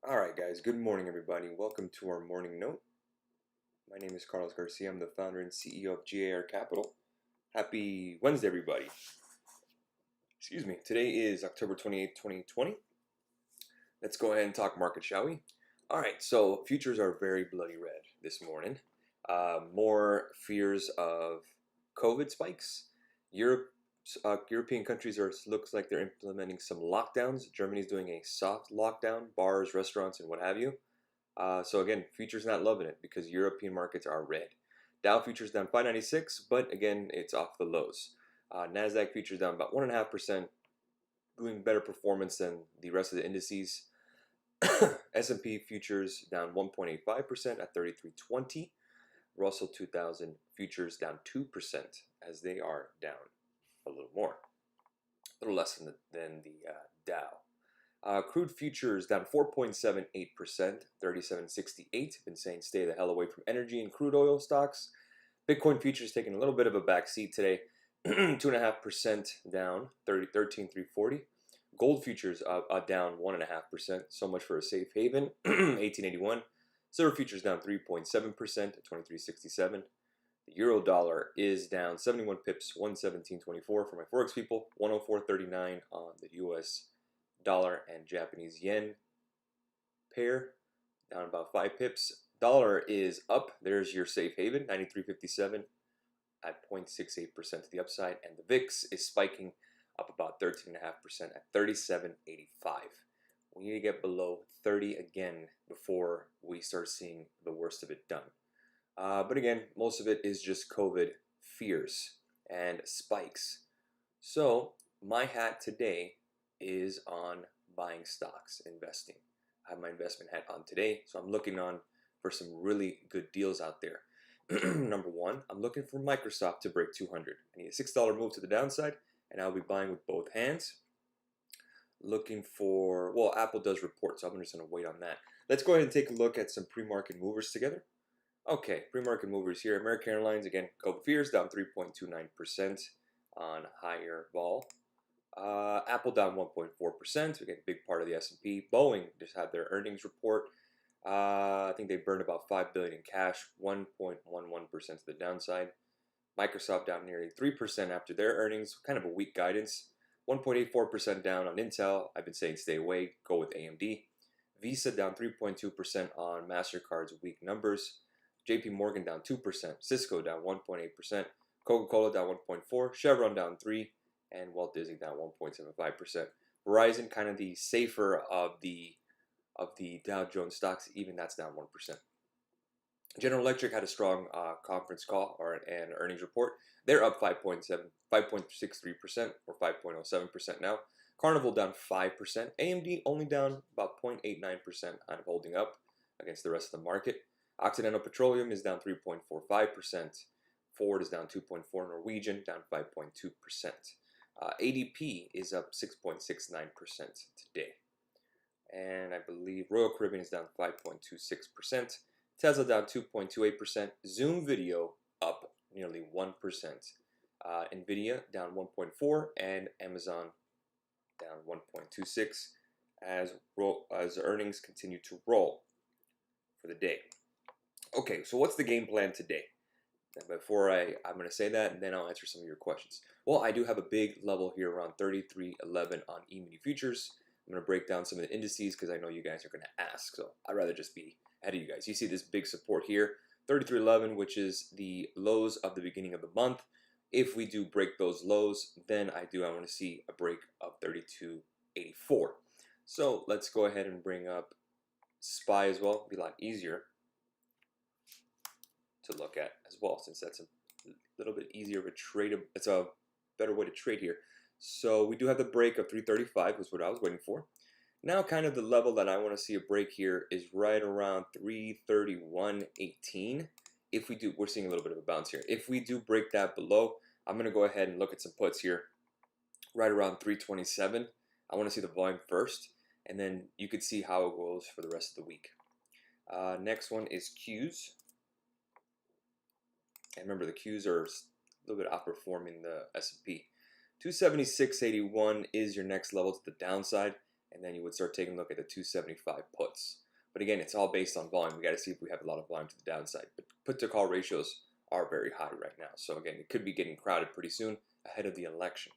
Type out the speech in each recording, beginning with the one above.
Alright guys, good morning everybody. Welcome to our morning note. My name is Carlos Garcia. I'm the founder and CEO of G.A.R Capital. Happy Wednesday everybody. Excuse me. Today is October 28th, 2020. Let's go ahead and talk market, shall we? Alright, so futures are very bloody red this morning. More fears of COVID spikes. European countries looks like they're implementing some lockdowns. Germany's doing a soft lockdown, bars, restaurants, and what have you. So again, futures not loving it because European markets are red. Dow futures down 596, but again, it's off the lows. Nasdaq futures down about 1.5%, doing better performance than the rest of the indices. S&P futures down 1.85% at 3320. Russell 2000 futures down 2% as they are down a little more, a little less than the Dow. Crude futures down 4.78%, 37.68. Been saying stay the hell away from energy and crude oil stocks. Bitcoin futures taking a little bit of a back seat today, 2.5% down, 13,340. Gold futures down 1.5%. So much for a safe haven, 1881. Silver futures down 3.7% at 23.67. The euro dollar is down 71 pips, 117.24 for my forex people, 104.39 on the US dollar and Japanese yen pair, down about 5 pips. Dollar is up. There's your safe haven, 93.57 at 0.68% to the upside, and the VIX is spiking up about 13.5% at 37.85. We need to get below 30 again before we start seeing the worst of it done. But again, most of it is just COVID fears and spikes. So my hat today is on buying stocks, investing. I have my investment hat on today, so I'm looking on for some really good deals out there. Number one, I'm looking for Microsoft to break 200. I need a $6 move to the downside, and I'll be buying with both hands. Looking for, well, Apple does report, so I'm just going to wait on that. Let's go ahead and take a look at some pre-market movers together. Okay, pre-market movers here. American Airlines, again, COVID fears down 3.29% on higher vol. Apple down 1.4%, again, big part of the S&P. Boeing just had their earnings report. I think they burned about $5 billion in cash, 1.11% to the downside. Microsoft down nearly 3% after their earnings, kind of a weak guidance. 1.84% down on Intel. I've been saying stay away, go with AMD. Visa down 3.2% on MasterCard's weak numbers. JP Morgan down 2%, Cisco down 1.8%, Coca-Cola down 1.4%, Chevron down 3%, and Walt Disney down 1.75%. Verizon, kind of the safer of the Dow Jones stocks, even that's down 1%. General Electric had a strong conference call and earnings report. They're up 5.63% or 5.07% now. Carnival down 5%. AMD only down about 0.89%, kind of holding up against the rest of the market. Occidental Petroleum is down 3.45%. Ford is down 2.4%. Norwegian down 5.2%. ADP is up 6.69% today. And I believe Royal Caribbean is down 5.26%. Tesla down 2.28%. Zoom Video up nearly 1%. Nvidia down 1.4%. And Amazon down 1.26% as earnings continue to roll for the day. Okay, so what's the game plan today? And before I'm going to say that, and then I'll answer some of your questions. Well, I do have a big level here around 33.11 on E-mini futures. I'm going to break down some of the indices because I know you guys are going to ask, so I'd rather just be ahead of you guys. You see this big support here, 33.11, which is the lows of the beginning of the month. If we do break those lows, then I want to see a break of 32.84. So let's go ahead and bring up SPY as well. It'll be a lot easier to look at as well, since that's a little bit easier of a trade. It's a better way to trade here. So we do have the break of 335, was what I was waiting for. Now kind of the level that I want to see a break here is right around 331.18. If we do, we're seeing a little bit of a bounce here. If we do break that below, I'm going to go ahead and look at some puts here right around 327. I want to see the volume first, and then you could see how it goes for the rest of the week. Next one is Qs. And remember, the Qs are a little bit outperforming the S&P. 276.81 is your next level to the downside. and then you would start taking a look at the 275 puts. But again, it's all based on volume. We got to see if we have a lot of volume to the downside. But put to call ratios are very high right now. So again, it could be getting crowded pretty soon ahead of the election.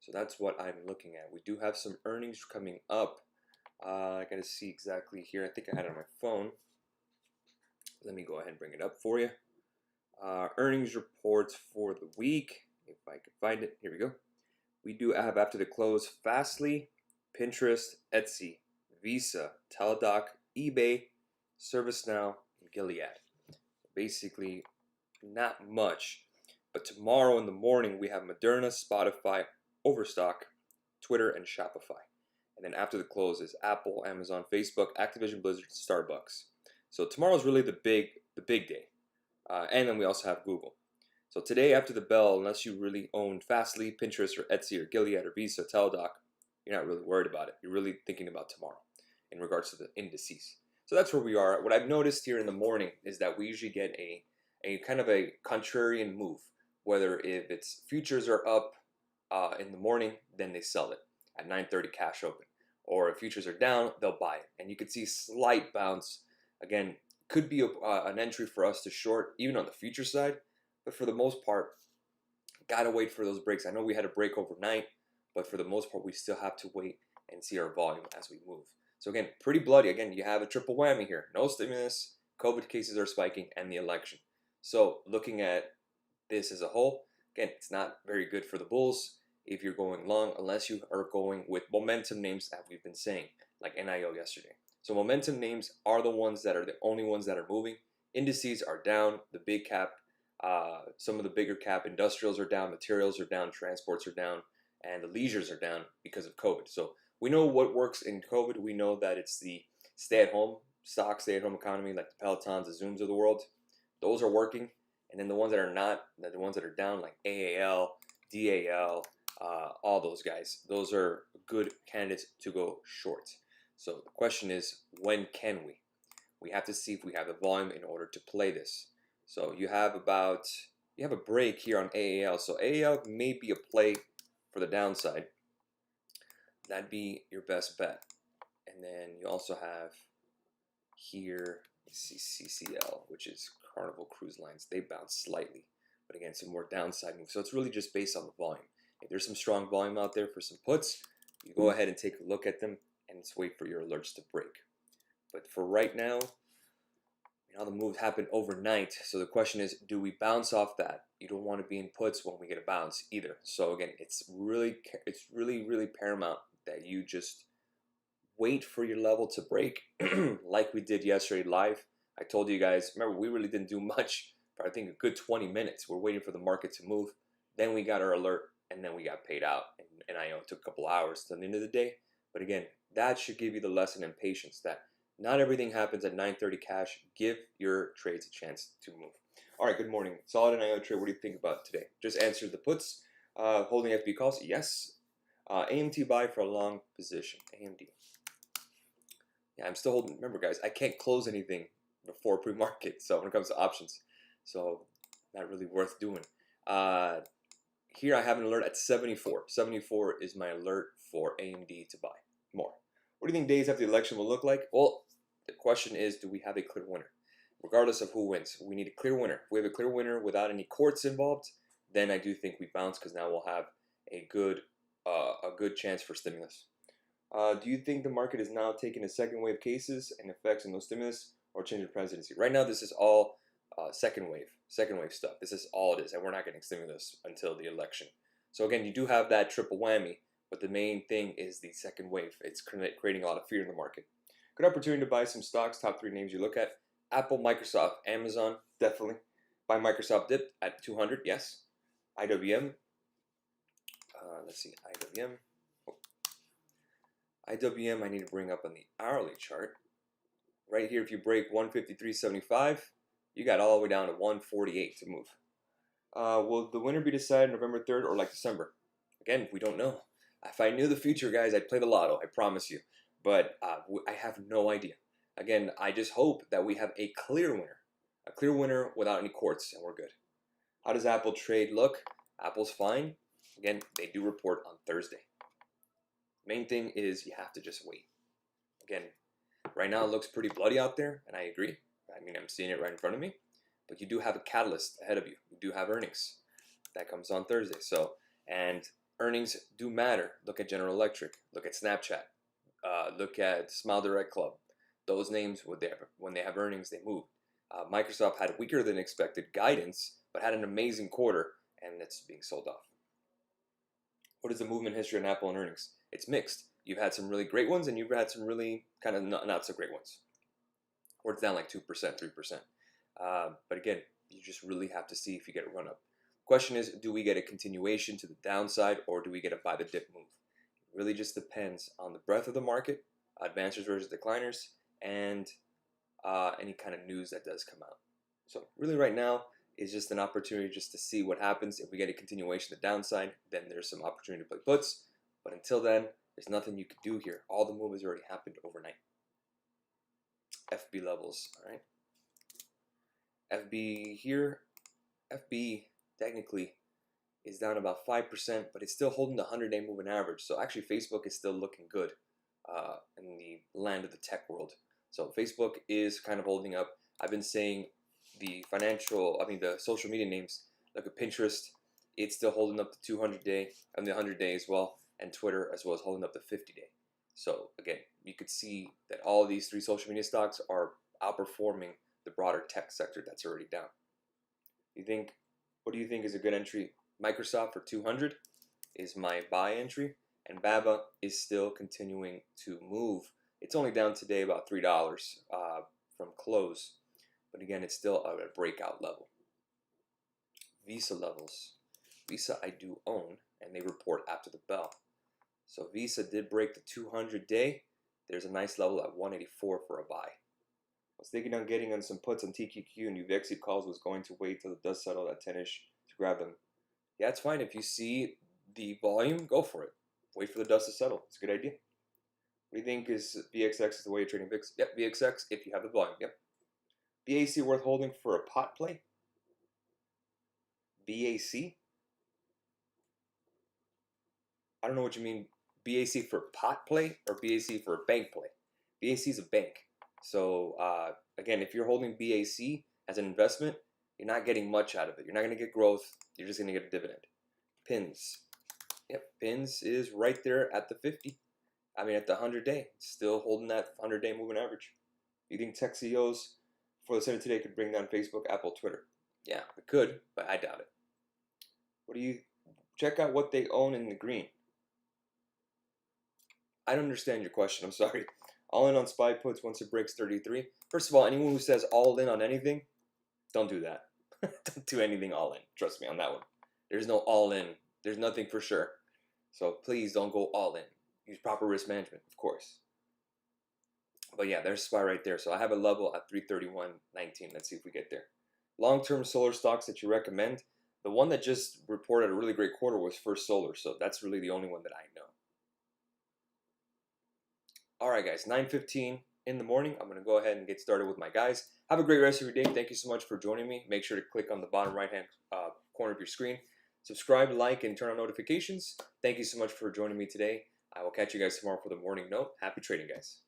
So that's what I'm looking at. We do have some earnings coming up. I got to see exactly here. I think I had it on my phone. Let me go ahead and bring it up for you. Earnings reports for the week. If I can find it. Here we go. We do have after the close Fastly, Pinterest, Etsy, Visa, Teladoc, eBay, ServiceNow, and Gilead. Basically, not much. But tomorrow in the morning, we have Moderna, Spotify, Overstock, Twitter, and Shopify. And then after the close is Apple, Amazon, Facebook, Activision Blizzard, Starbucks. So tomorrow's really the big day. And then we also have Google. So today after the bell, unless you really own Fastly, Pinterest, or Etsy, or Gilead, or Visa, Teladoc, you're not really worried about it. You're really thinking about tomorrow in regards to the indices. So that's where we are. What I've noticed here in the morning is that we usually get a kind of a contrarian move. Whether if it's futures are up in the morning, then they sell it at 9:30 cash open. Or if futures are down, they'll buy it. And you could see slight bounce. Again, could be an entry for us to short, even on the future side. But for the most part, gotta wait for those breaks. I know we had a break overnight, but for the most part, we still have to wait and see our volume as we move. So again, pretty bloody. Again, you have a triple whammy here. No stimulus, COVID cases are spiking, and the election. So looking at this as a whole, again, it's not very good for the bulls if you're going long, unless you are going with momentum names that we've been saying, like NIO yesterday. So momentum names are the ones that are the only ones that are moving. Indices are down, the big cap, some of the bigger cap industrials are down, materials are down, transports are down, and the leisures are down because of COVID. So we know what works in COVID. We know that it's the stay-at-home stock, stay-at-home economy, like the Pelotons, the Zooms of the world. Those are working. And then the ones that are not, the ones that are down, like AAL, DAL, all those guys, those are good candidates to go short. So the question is, when can we? We have to see if we have the volume in order to play this. So you have a break here on AAL. So AAL may be a play for the downside. That'd be your best bet. And then you also have here, CCL, which is Carnival Cruise Lines. They bounce slightly, but again, some more downside moves. So it's really just based on the volume. If there's some strong volume out there for some puts, you go ahead and take a look at them and just wait for your alerts to break. But for right now, the move happened overnight. So the question is, do we bounce off that? You don't want to be in puts when we get a bounce either. So again, it's really paramount that you just wait for your level to break, like we did yesterday live. I told you guys, remember, we really didn't do much for I think a good 20 minutes. We're waiting for the market to move. Then we got our alert, and then we got paid out. And I know it took a couple hours to the end of the day. But again, that should give you the lesson in patience that not everything happens at 9:30 cash. Give your trades a chance to move. All right, good morning. Solid NIO trade. What do you think about today? Just answer the puts. Holding FB calls, yes. AMT buy for a long position. AMD. Yeah, I'm still holding. Remember, guys, I can't close anything before pre-market. So when it comes to options, so not really worth doing. Here I have an alert at 74. 74 is my alert for AMD to buy more. What do you think days after the election will look like? Well, the question is, do we have a clear winner? Regardless of who wins, we need a clear winner. If we have a clear winner without any courts involved, then I do think we bounce because now we'll have a good chance for stimulus. Do you think the market is now taking a second wave cases and effects in those stimulus or change of presidency? Right now, this is all second wave stuff. This is all it is, and we're not getting stimulus until the election. So again, you do have that triple whammy, but the main thing is the second wave. It's creating a lot of fear in the market. Good opportunity to buy some stocks. Top 3 names you look at: Apple, Microsoft, Amazon. Definitely buy Microsoft dip at 200. Yes. IWM. Let's see, IWM. IWM, I need to bring up on the hourly chart. Right here, if you break 153.75, you got all the way down to 148 to move. Will the winner be decided November 3rd or like December? Again, we don't know. If I knew the future, guys, I'd play the lotto, I promise you. But I have no idea. Again, I just hope that we have a clear winner without any courts, and we're good. How does Apple trade look? Apple's fine. Again, they do report on Thursday. Main thing is you have to just wait. Again, right now it looks pretty bloody out there, and I agree. I mean, I'm seeing it right in front of me, but you do have a catalyst ahead of you. You do have earnings. That comes on Thursday. So, and earnings do matter. Look at General Electric. Look at Snapchat. Look at Smile Direct Club. Those names, when they have earnings, they move. Microsoft had weaker than expected guidance, but had an amazing quarter, and it's being sold off. What is the movement history on Apple and earnings? It's mixed. You've had some really great ones, and you've had some really kind of not so great ones. Or it's down like 2%, 3%. But again, you just really have to see if you get a run up. Question is, do we get a continuation to the downside, or do we get a buy the dip move? It really just depends on the breadth of the market, advancers versus decliners, and any kind of news that does come out. So really right now is just an opportunity just to see what happens. If we get a continuation to the downside, then there's some opportunity to play puts. But until then, there's nothing you can do here. All the move has already happened overnight. FB levels, all right? FB here, FB technically is down about 5%, but it's still holding the 100-day moving average. So actually Facebook is still looking good in the land of the tech world. So Facebook is kind of holding up. I've been saying the social media names, like a Pinterest, it's still holding up the 200-day and the 100-day as well, and Twitter as well as holding up the 50-day. So again, you could see that all these three social media stocks are outperforming the broader tech sector that's already down. What do you think is a good entry? Microsoft for 200 is my buy entry, and BABA is still continuing to move. It's only down today about $3 from close, but again, it's still at a breakout level. Visa levels. Visa I do own, and they report after the bell. So Visa did break the 200-day. There's a nice level at 184 for a buy. I was thinking on getting on some puts on TQQ and UVXC calls, was going to wait till the dust settled at 10-ish to grab them. Yeah, it's fine. If you see the volume, go for it. Wait for the dust to settle. It's a good idea. What do you think is VXX is the way you're trading VIX? Yep, VXX if you have the volume. Yep. BAC worth holding for a pot play? BAC? I don't know what you mean. BAC for pot play or BAC for bank play? BAC is a bank. So again, if you're holding BAC as an investment, you're not getting much out of it. You're not going to get growth. You're just going to get a dividend. PINS. Yep, PINS is right there at the 50. I mean, at the 100-day. Still holding that 100-day moving average. You think tech CEOs for the Senate today could bring down Facebook, Apple, Twitter? Yeah, it could, but I doubt it. What do you... Check out what they own in the green. I don't understand your question. I'm sorry. All in on SPY puts once it breaks 33. First of all, anyone who says all in on anything, don't do that. Don't do anything all in. Trust me on that one. There's no all in. There's nothing for sure. So please don't go all in. Use proper risk management, of course. But yeah, there's SPY right there. So I have a level at 331.19. Let's see if we get there. Long-term solar stocks that you recommend. The one that just reported a really great quarter was First Solar. So that's really the only one that I know. All right, guys, 9:15 in the morning. I'm going to go ahead and get started with my guys. Have a great rest of your day. Thank you so much for joining me. Make sure to click on the bottom right-hand corner of your screen. Subscribe, like, and turn on notifications. Thank you so much for joining me today. I will catch you guys tomorrow for the morning note. Happy trading, guys.